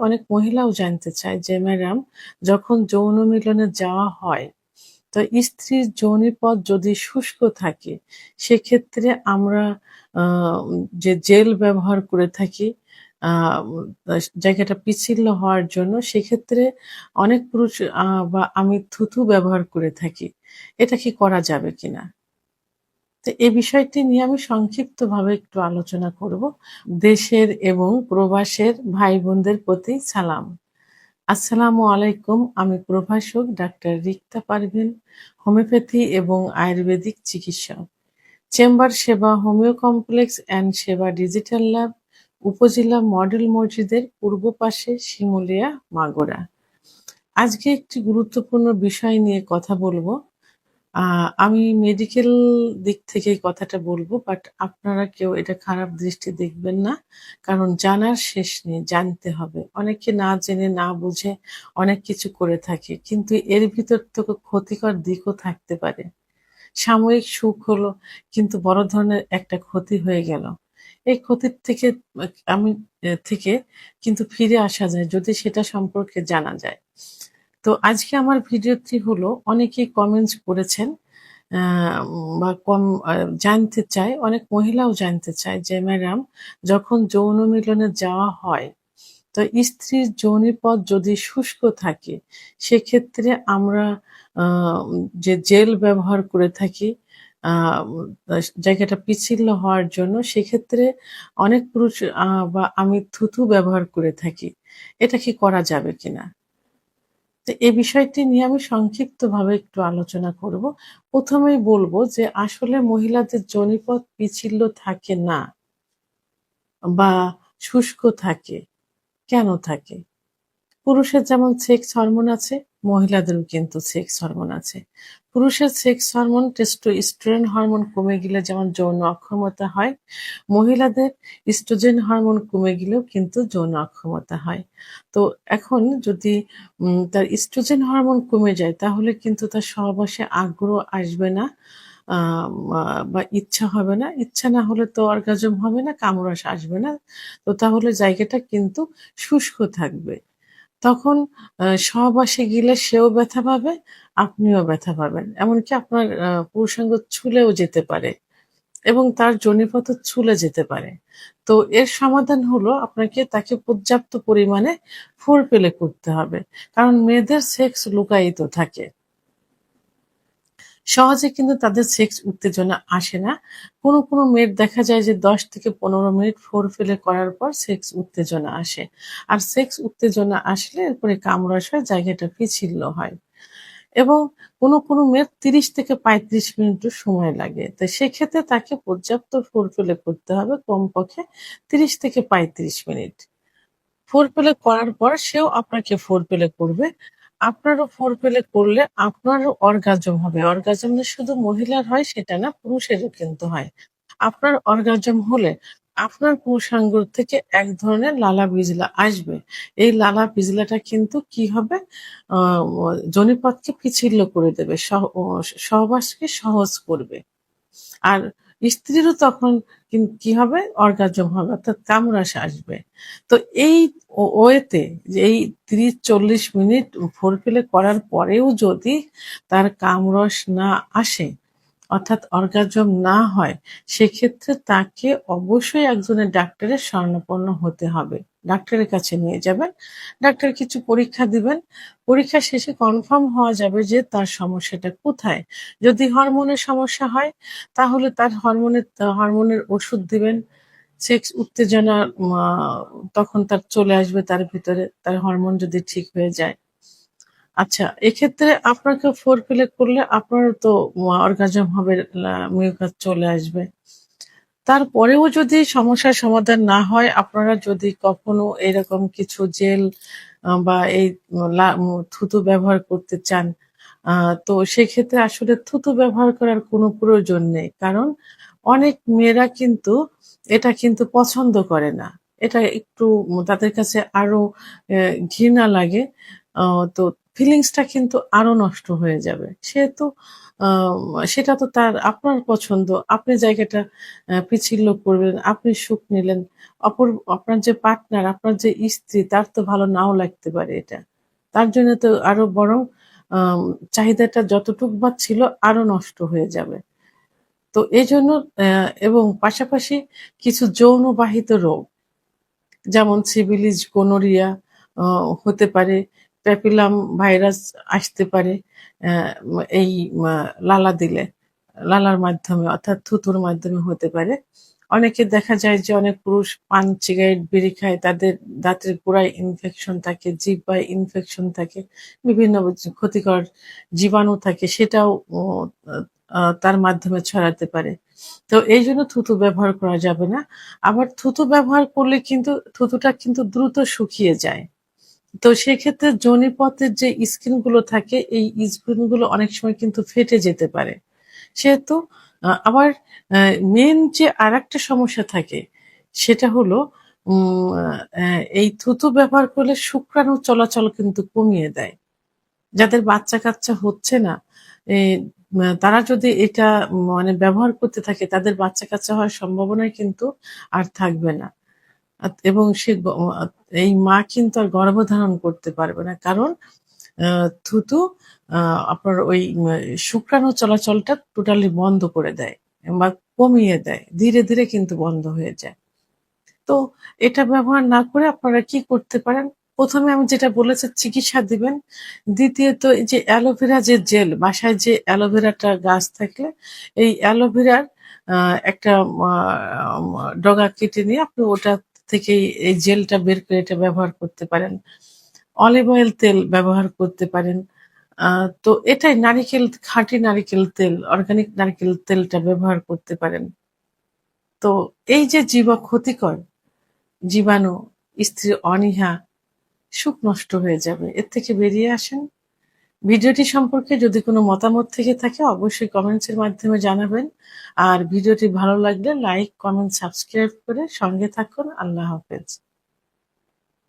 অনেক মহিলাও জানতে চায় যে ম্যাডাম, যখন যৌন মিলনে যাওয়া হয় তো স্ত্রীর যোনিপথ যদি শুষ্ক থাকে সেক্ষেত্রে আমরা যে জেল ব্যবহার করে থাকি জায়গাটা পিচ্ছিল হওয়ার জন্য, সেক্ষেত্রে অনেক পুরুষ বা আমি থুতু ব্যবহার করে থাকি। এটা কি করা যাবে কিনা? তো এই বিষয়টি নিয়ে আমি সংক্ষিপ্তভাবে একটু আলোচনা করব। দেশের এবং প্রবাসের ভাই-বোনদের প্রতি সালাম। আসসালামু আলাইকুম। আমি প্রভাষক ডাক্তার রিক্তা পারভীন, হোমিওপ্যাথি এবং আয়ুর্বেদিক চিকিৎসক। চেম্বার সেবা হোমিও কমপ্লেক্স অ্যান্ড সেবা ডিজিটাল ল্যাব, উপজেলা মডেল মসজিদের পূর্ব পাশে, শিমুলিয়া, মাগুরা। আজকে একটি গুরুত্বপূর্ণ বিষয় নিয়ে কথা বলবো। আমি মেডিকেল দিক থেকে এই কথাটা বলবো, বাট আপনারা কেউ এটা খারাপ দৃষ্টি দেখবেন না। কারণ জানার শেষ নেই, জানতে হবে। অনেকে না জেনে না বুঝে অনেক কিছু করে থাকে। কিন্তু এর ভিতর থেকে ক্ষতিকর দিকও থাকতে পারে। সাময়িক সুখ হলো, কিন্তু বড় ধরনের একটা ক্ষতি হয়ে গেল। এই ক্ষতির থেকে আমি থেকে কিন্তু ফিরে আসা যায় যদি সেটা সম্পর্কে জানা যায়। তো আজকে আমার ভিডিওটি হলো, অনেকেই কমেন্টস করেছেন আ বা জানতে চায়, অনেক মহিলাও জানতে চায় যে ম্যাডাম, যখন যৌন মিলনে যাওয়া হয় তো স্ত্রীর যোনিপথ যদি শুষ্ক থাকে সেক্ষেত্রে আমরা আ যে জেল ব্যবহার করে থাকি আ জায়গাটা পিচ্ছিল হওয়ার জন্য, সেক্ষেত্রে অনেক পুরুষ বা আমি থুতু ব্যবহার করে থাকি। এটা কি করা যাবে কিনা? তো এই বিষয়টি নিয়ে আমি সংক্ষিপ্তভাবে একটু আলোচনা করব। ১ম এই বলব যে আসলে মহিলাদের যোনিপথ পিচ্ছিল থাকে না বা শুষ্ক থাকে। কেন থাকে? পুরুষের যেমন সেক্স হরমোন আছে, মহিলাদেরও কিন্তু সেক্স হরমোন আছে। পুরুষের সেক্স হরমোন টেস্টোস্টেরন হরমোন কমে গেলে যেমন যৌন অক্ষমতা হয়, মহিলাদের ইস্ট্রোজেন হরমোন কমে গেলেও কিন্তু যৌন অক্ষমতা হয়। তো এখন যদি তার ইস্ট্রোজেন হরমোন কমে যায় তাহলে কিন্তু তার সহবাসে আগ্রহ আসবে না, আ মা বা ইচ্ছা হবে না। ইচ্ছা না হলে তো অর্গাজম হবে না, কামড়াস আসবে না। তো তাহলে জায়গাটা কিন্তু শুষ্ক থাকবে। তখন সহবাসে গেলে সেও ব্যথা পাবে, আপনিও ব্যথা পাবেন। এমনকি আপনার পুরুষাঙ্গ ছুলেও যেতে পারে এবং তার যোনিপথও ছুলে যেতে পারে। তো এর সমাধান হলো আপনাকে তাকে পর্যাপ্ত পরিমাণে ফোরপ্লে করতে হবে। কারণ মেয়েদের সেক্স লুকায়িত থাকে। সহজে কিন্তু তাদের সেক্স উত্তেজনা আসে না। কোনো মেয়ের দেখা যায় যে ১০ থেকে ১৫ মিনিট ফোরপ্লে করার পর সেক্স উত্তেজনা আসে। আর সেক্স উত্তেজনা আসলে এরপরে কামড়াস হয়, জায়গাটা পিচ্ছিল হয়। এবং কোনো মেয়ের ৩০ থেকে ৩৫ মিনিটও সময় লাগে। তো সেক্ষেত্রে তাকে পর্যাপ্ত ফোরপ্লে করতে হবে, কমপক্ষে ৩০ থেকে ৩৫ মিনিট। ফোরপ্লে করার পর সেও আপনাকে ফোরপ্লে করবে। আপনারও ফোরপ্লে করলে আপনারও অর্গাজম হবে। অর্গাজম যে শুধু মহিলার হয় সেটা না, পুরুষেরও কিন্তু হয়। আপনার অর্গাজম হলে আপনার পুরুষাঙ্গ থেকে এক ধরনের লালা বিজলা আসবে। এই লালা বিজলাটা কিন্তু কি হবে? আ যোনিপথকে পিচ্ছিল করে দেবে। সহবাসকে সহজ করবে। আর স্ত্রীরও তখন কি হবে? অর্গাজম হবে, অর্থাৎ কামরাস আসবে। তো এই ওয়েতে যে এই ৩০-৪০ মিনিট ফোরপ্লে করার পরেও যদি তার কামরস না আসে, অর্থাৎ অর্গাজম না হয়, সেক্ষেত্রে তাকে অবশ্যই একজনের ডাক্তারের শরণাপন্ন হতে হবে। ডাক্তারের কাছে নিয়ে যাবেন। ডাক্তার কিছু পরীক্ষা দিবেন। পরীক্ষা শেষে কনফার্ম হওয়া যাবে যে তার সমস্যাটা কোথায়। যদি হরমোনের সমস্যা হয় তাহলে তার হরমোনের ওষুধ দিবেন। সেক্স উত্তেজনা মা তখন তার চলে আসবে তার ভিতরে, তার হরমোন যদি ঠিক হয়ে যায়। আচ্ছা, এক্ষেত্রে আপনাকে ফোরপ্লে করলে আপনারও তো অর্গাজম হবে, মিউকাস চলে আসবে। তারপরেও যদি সমস্যার সমাধান না হয়, আপনারা যদি কখনো এরকম কিছু জেল বা এই থুতু ব্যবহার করতে চান, আ তো সেক্ষেত্রে আসলে থুতু ব্যবহার করার কোনো প্রয়োজন নেই। কারণ অনেক মেয়েরা কিন্তু এটা কিন্তু পছন্দ করে না। এটা একটু তাদের কাছে আরো ঘৃণা লাগে। আ তো ফিলিংসটা কিন্তু আরো নষ্ট হয়ে যাবে। সেহেতু সেটা তো তার আপনার পছন্দ। আপনি জায়গাটা পিচ্ছিল করবেন, আপনি সুখ নিলেন। আপনার যে পার্টনার, আপনার যে স্ত্রী তার তো ভালো নাও লাগতে পারে এটা। তার জন্য তো আরো বরং আম চাহিদাটা যতটুক বা ছিল আরো নষ্ট হয়ে যাবে। তো এজন্য এবং পাশাপাশি কিছু যৌনবাহিত রোগ যেমন সিফিলিস, গোনোরিয়া অ হতে পারে, প্যাপিলাম ভাইরাস আসতে পারে অ্যা এই মা লালা দিলে। লালার মাধ্যমে অর্থাৎ থুতুর মাধ্যমে হতে পারে। অনেকে দেখা যায় যে অনেক পুরুষ পান, সিগারেট, বিড়ি খায়, তাদের দাঁতের গোড়ায় ইনফেকশন থাকে, জিহ্বায় ইনফেকশন থাকে, বিভিন্ন ক্ষতিকর জীবাণু থাকে সেটাও ও আ আ তার মাধ্যমে ছড়াতে পারে। তো এইজন্য থুতু ব্যবহার করা যাবে না। আবার থুতু ব্যবহার করলে কিন্তু থুতুটা কিন্তু দ্রুত শুকিয়ে যায়। তো সেক্ষেত্রে যোনিপথের যে স্কিন গুলো থাকে এই স্কিন গুলো অনেক সময় কিন্তু ফেটে যেতে পারে। সেহেতু আবার আ মেইন যে আরেকটা সমস্যা থাকে সেটা হলো উম আ এই থুতু ব্যবহার করলে শুক্রাণু চলাচল কিন্তু কমিয়ে দেয়। যাদের বাচ্চা-কাচ্চা হচ্ছে না, এ তারা যদি এটা মানে ব্যবহার করতে থাকে তাদের বাচ্চা-কাচ্চা হওয়ার সম্ভাবনাই কিন্তু আর থাকবে না। এবং সে এই মা কিন্তু আর গর্ভধারণ করতে পারবে না। কারণ আ থুতু আ আপনার ওই শুক্রাণু চলাচলটা টোটালি বন্ধ করে দেয় বা কমিয়ে দেয়। ধীরে, ধীরে কিন্তু বন্ধ হয়ে যায়। তো এটা ব্যবহার না করে আপনারা কি করতে পারেন? ১ম এ আমি যেটা বলেছি চিকিৎসা দিবেন। দ্বিতীয়ত এই যে অ্যালোভেরা যে জেল, বাসায় যে অ্যালোভেরাটা গাছ থাকলে এই অ্যালোভেরার আ একটা আ ডগা কেটে নিয়ে আপনি ওটা থেকেই এই জেলটা বের করে এটা ব্যবহার করতে পারেন। অলিভ অয়েল তেল ব্যবহার করতে পারেন। আ তো এটাই নারিকেল, খাঁটি নারিকেল তেল, অর্গানিক নারিকেল তেলটা ব্যবহার করতে পারেন। তো এই যে ক্ষতিকর জীবাণু, স্ত্রীর অনীহা, সুখ নষ্ট হয়ে যাবে। এর থেকে বেরিয়ে আসেন। ভিডিওটি সম্পর্কে যদি কোনো মতামত থেকে থাকে অবশ্যই কমেন্টস এর মাধ্যমে জানাবেন। আর ভিডিওটি ভালো লাগলে লাইক, কমেন্ট, সাবস্ক্রাইব করে সঙ্গে থাকুন। আল্লাহ হাফেজ।